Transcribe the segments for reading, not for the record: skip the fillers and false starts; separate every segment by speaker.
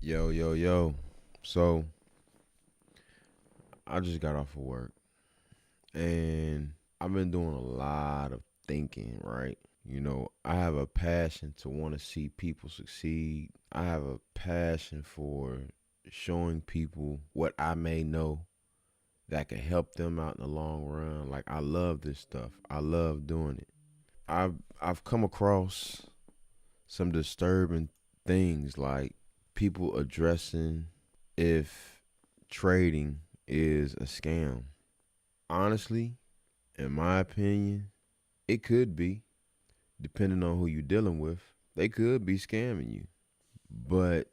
Speaker 1: Yo, yo, yo. So I just got off of work and I've been doing a lot of thinking, right? I have a passion to want to see people succeed. I have a passion for showing people what I may know that can help them out in the long run. Like I love this stuff. I love doing it. I've come across some disturbing things like people addressing if trading is a scam. Honestly, in my opinion, it could be, depending on who you're dealing with. They could be scamming you. But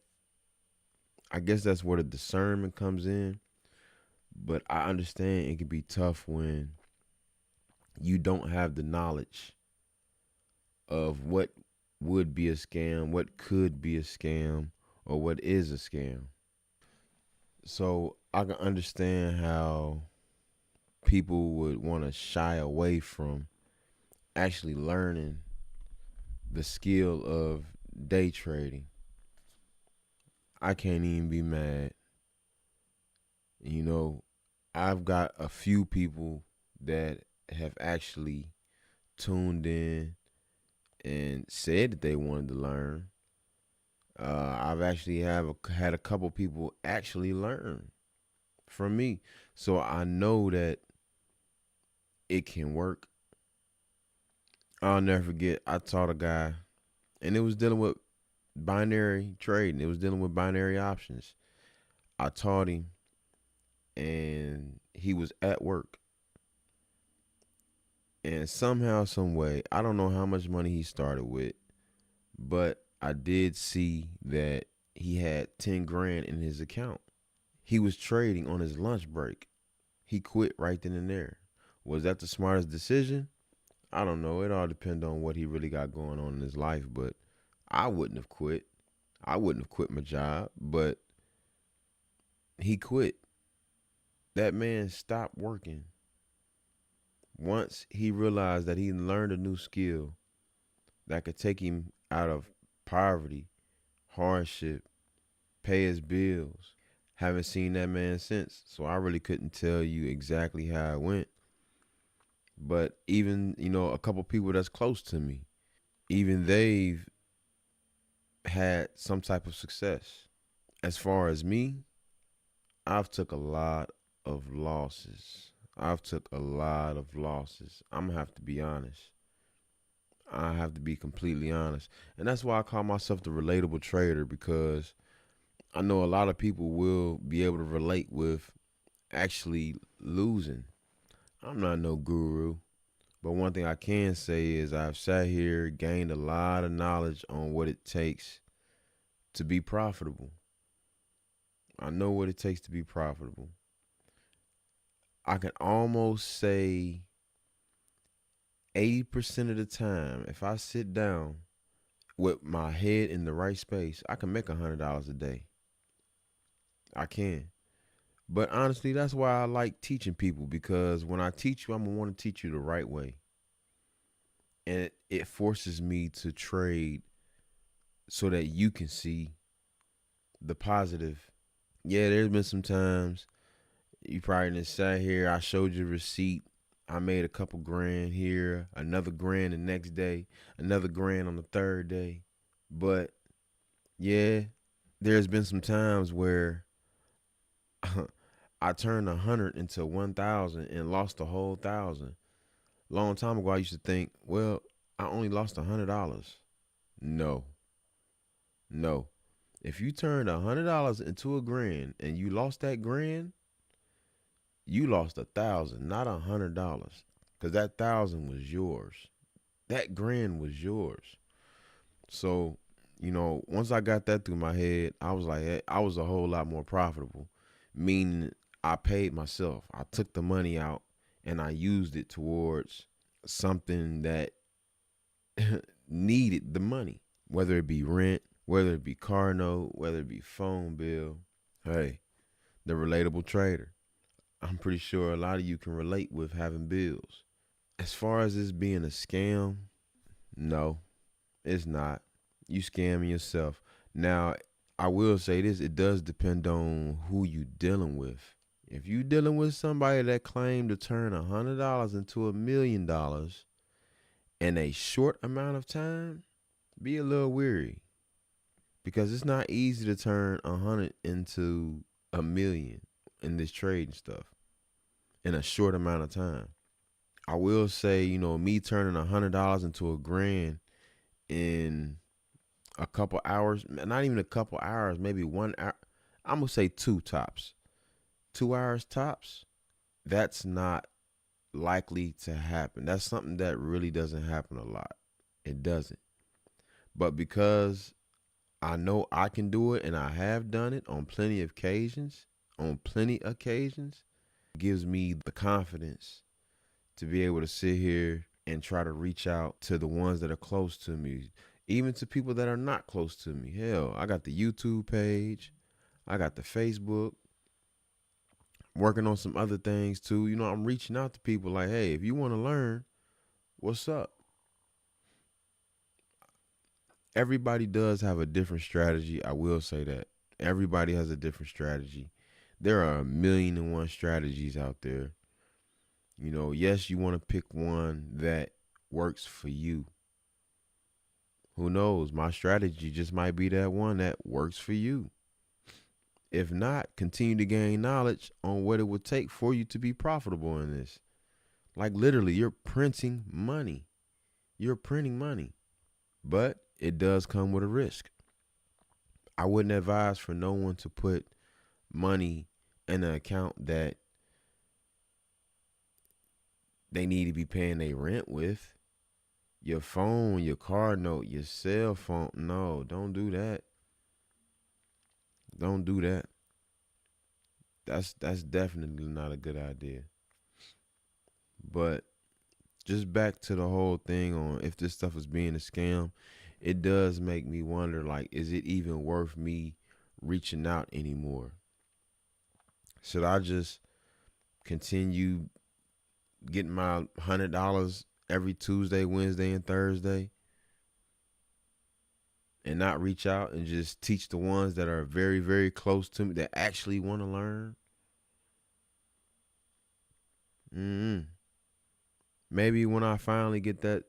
Speaker 1: I guess that's where the discernment comes in. But I understand it can be tough when you don't have the knowledge of what would be a scam, what could be a scam, or what is a scam. So I can understand how people would want to shy away from actually learning the skill of day trading. I can't even be mad. You know, I've got a few people that have actually tuned in and said that they wanted to learn. I've actually had a couple people actually learn from me, so I know that it can work. I'll never forget. I taught a guy, and it was dealing with binary trading. It was dealing with binary options. I taught him, and he was at work, and somehow, some way, I don't know how much money he started with, but I did see that he had 10 grand in his account. He was trading on his lunch break. He quit right then and there. Was that the smartest decision? I don't know. It all depends on what he really got going on in his life, but I wouldn't have quit. I wouldn't have quit my job, but he quit. That man stopped working once he realized that he learned a new skill that could take him out of poverty, hardship, pay his bills. Haven't seen that man since. So I really couldn't tell you exactly how it went. But even, a couple people that's close to me, even they've had some type of success. As far as me, I've took a lot of losses. I've took a lot of losses. I'm gonna have to be honest. I have to be completely honest. And that's why I call myself the relatable trader because I know a lot of people will be able to relate with actually losing. I'm not no guru, but one thing I can say is I've sat here, gained a lot of knowledge on what it takes to be profitable. I know what it takes to be profitable. I can almost say 80% of the time, if I sit down with my head in the right space, I can make $100 a day. I can. But honestly, that's why I like teaching people because when I teach you, I'm going to want to teach you the right way. And it forces me to trade so that you can see the positive. Yeah, there's been some times you probably didn't sat here. I showed you a receipt. I made a couple grand here, another grand the next day, another grand on the third day. But yeah, there's been some times where I turned 100 into 1,000 and lost the whole thousand. Long time ago, I used to think, well, I only lost $100. No, no. If you turned $100 into a grand and you lost that grand, you lost 1,000, not $100, because that thousand was yours. That grand was yours. So, once I got that through my head, I was like, hey, I was a whole lot more profitable. Meaning, I paid myself. I took the money out and I used it towards something that needed the money, whether it be rent, whether it be car note, whether it be phone bill. Hey, the relatable trader. I'm pretty sure a lot of you can relate with having bills. As far as this being a scam, no, it's not. You scamming yourself. Now, I will say this, it does depend on who you dealing with. If you dealing with somebody that claimed to turn $100 into $1 million in a short amount of time, be a little weary because it's not easy to turn 100 into a million in this trade and stuff in a short amount of time. I will say, me turning $100 into a grand in a couple hours, not even a couple hours, maybe 1 hour. I'm gonna say two tops, 2 hours tops. That's not likely to happen. That's something that really doesn't happen a lot. It doesn't. But because I know I can do it and I have done it on plenty occasions, it gives me the confidence to be able to sit here and try to reach out to the ones that are close to me, even to people that are not close to me. Hell, I got the YouTube page, I got the Facebook, working on some other things too. I'm reaching out to people like, hey, if you want to learn, what's up? Everybody does have a different strategy. I will say that. Everybody has a different strategy. There are a million and one strategies out there. Yes, you want to pick one that works for you. Who knows? My strategy just might be that one that works for you. If not, continue to gain knowledge on what it would take for you to be profitable in this. Like literally, you're printing money. You're printing money. But it does come with a risk. I wouldn't advise for no one to put money in an account that they need to be paying their rent with. Your phone, your car note, your cell phone. No, don't do that. Don't do that. That's definitely not a good idea. But just back to the whole thing on if this stuff is being a scam, it does make me wonder, like, is it even worth me reaching out anymore? Should I just continue getting my $100 every Tuesday, Wednesday, and Thursday and not reach out and just teach the ones that are very, very close to me that actually want to learn? Maybe when I finally get that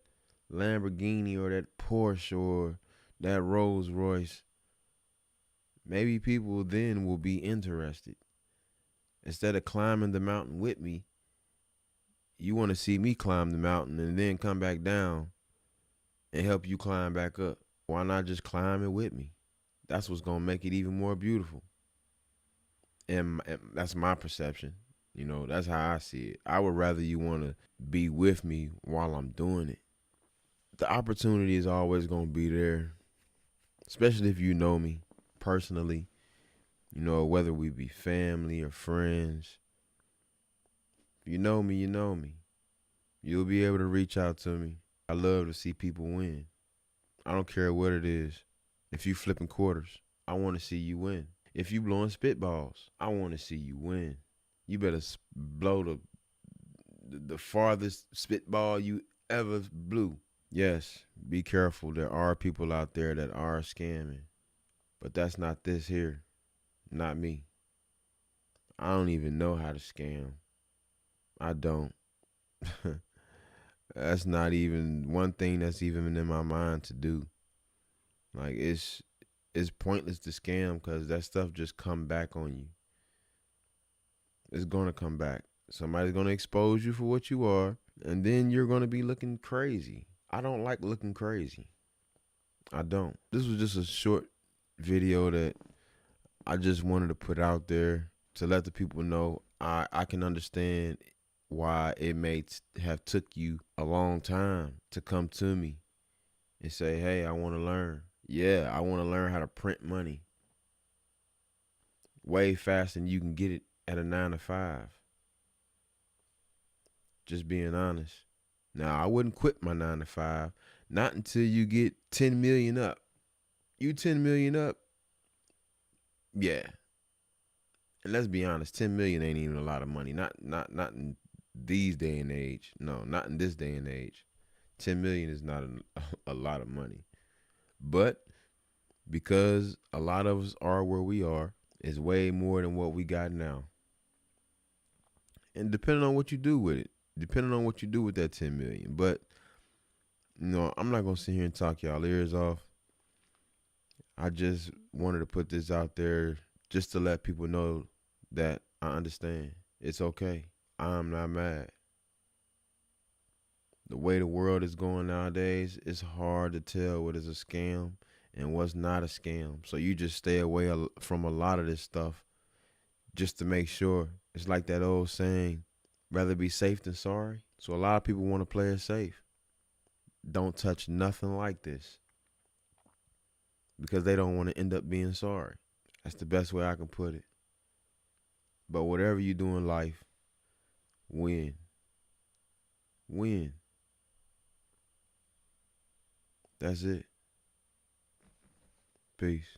Speaker 1: Lamborghini or that Porsche or that Rolls Royce, maybe people then will be interested. Instead of climbing the mountain with me, you want to see me climb the mountain and then come back down and help you climb back up. Why not just climb it with me? That's what's going to make it even more beautiful. And that's my perception. That's how I see it. I would rather you want to be with me while I'm doing it. The opportunity is always going to be there, especially if you know me personally, whether we be family or friends. If you know me, you know me. You'll be able to reach out to me. I love to see people win. I don't care what it is. If you flipping quarters, I want to see you win. If you blowing spitballs, I want to see you win. You better blow the farthest spitball you ever blew. Yes, be careful. There are people out there that are scamming. But that's not this here. Not me. I don't even know how to scam. I don't. That's not even one thing that's even in my mind to do. Like it's pointless to scam because that stuff just come back on you. It's gonna come back. Somebody's gonna expose you for what you are, and then you're gonna be looking crazy. I don't like looking crazy. I don't. This was just a short video that I just wanted to put out there to let the people know I can understand why it may have took you a long time to come to me and say, hey, I want to learn. Yeah, I want to learn how to print money way faster than you can get it at a 9 to 5. Just being honest. Now, I wouldn't quit my 9 to 5, not until you get 10 million up. You 10 million up, yeah. And let's be honest, 10 million ain't even a lot of money. Not in these day and age. No, not in this day and age. 10 million is not a lot of money. But because A lot of us are where we are. It's way more than what we got now. And depending on what you do with it, depending on what you do with that 10 million. But I'm not gonna sit here and talk y'all ears off. I just wanted to put this out there just to let people know that I understand. It's okay. I'm not mad. The way the world is going nowadays, it's hard to tell what is a scam and what's not a scam. So you just stay away from a lot of this stuff just to make sure. It's like that old saying, rather be safe than sorry. So a lot of people want to play it safe. Don't touch nothing like this because they don't want to end up being sorry. That's the best way I can put it. But whatever you do in life, win. Win. That's it. Peace.